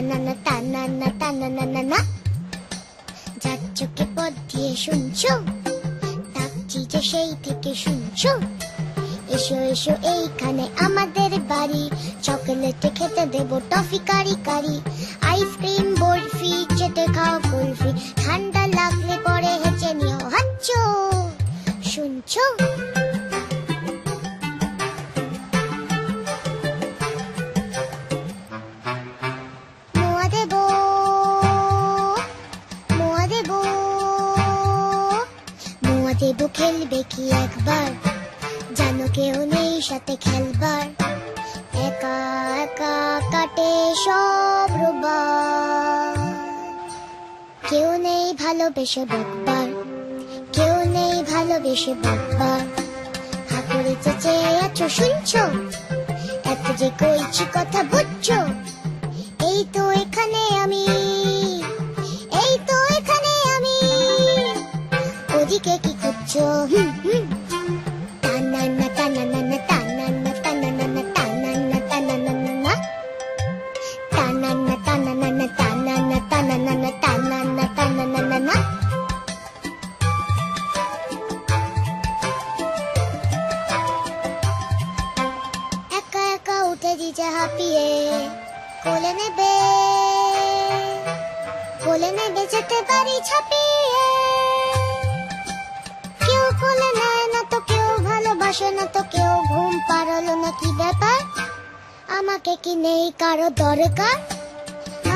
না না তা না না তা না না না না। যাচ্ছ কে পথ দিয়ে শুনছো, ডাকছি যে সেই থেকে শুনছো। এসো এসো এইখানে আমাদের বাড়ি, চকলেটে খেতে দেবো টফি কারি কারি। আইসক্রিম বরফি চেটে খাও কুলফি, ঠান্ডা লাগলে পরে হেঁচে নিও হাঁচো। শুনছো? মোয়া দেবো, মোয়া দেবো, মোয়া দেবো, খেলবে কি একবার? জানো কেউ নেই সাথে খেলবার, একা একা কাটে সব রোববার। কেউ নেই ভালোবেসে বকবার, কেউ নেই ভালোবেসে বকবার। হা করে চেঁচিয়ে আছো শুনছো, এত যে কইছি কথা বুঝছো। এই তো এখানে আমি, এই তো এখানে আমি, ওদিকে কি খুঁজছো? একা একা উঠে দিছে হাঁপিয়ে, কোলে নেবে, কোলে নেবে যেতে পারি ছাপিয়ে। কেউ কোলে নেয় না তো, কেউ ভালোবাসে না তো, কেউ ঘুম পাড়ালো না, কি ব্যাপার? আমাকে কি নেই কারো দরকার?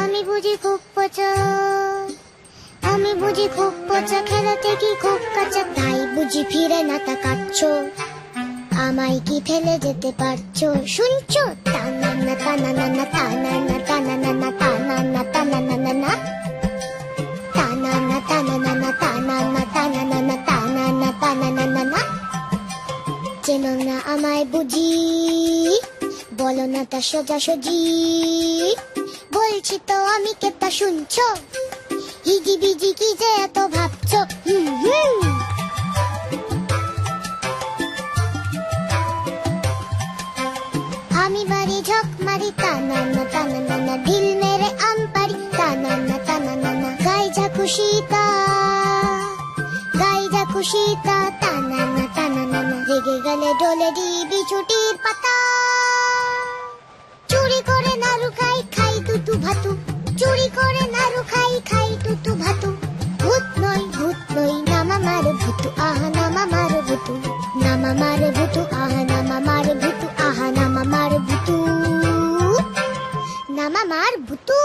আমি বুঝি খুব পচা, আমি বুঝি খুব পচা, খেলাতে কি খুব কাঁচা, তাই বুঝি ফিরে না তাকাচ্ছো। আমায় কি ফেলে যেতে পারছো? শুনছো? তা না না তা না না না তা না না তা না না না তা না না তা না না না না তা না না তা না না না তা না না তা না না না তা না না তা না না না না। চেনো না আমায় বুঝি, বলো না তা সোজাসুজি, বলছি তো আমি কে তা শুনছো? হিজি বিজি কি যে এত ভাবছো? আমি বাড়ি ঝক মারি, তা না না তা না না না, ঢিল মেরে আম পারি, তা না না তা না না না, গাই যা খুশি তা, গাই যা খুশি তা, তা না না তা না না না। রেগে গেলে ডলে দিবি ছুটির পাতা, চুরি করে নাড়ু খাই, খাই তুতু ভাতু, চুরি করে নাড়ু খাই, খাই তুতু ভাতু। ভূত নই নামা মারে ভূতু, আহা নামা মারে ভূতু, নামা মারে ভূতু, আহা নামা মারে ভূতু, আহা নামা মারে ভূতু, নামা মার ভূতু।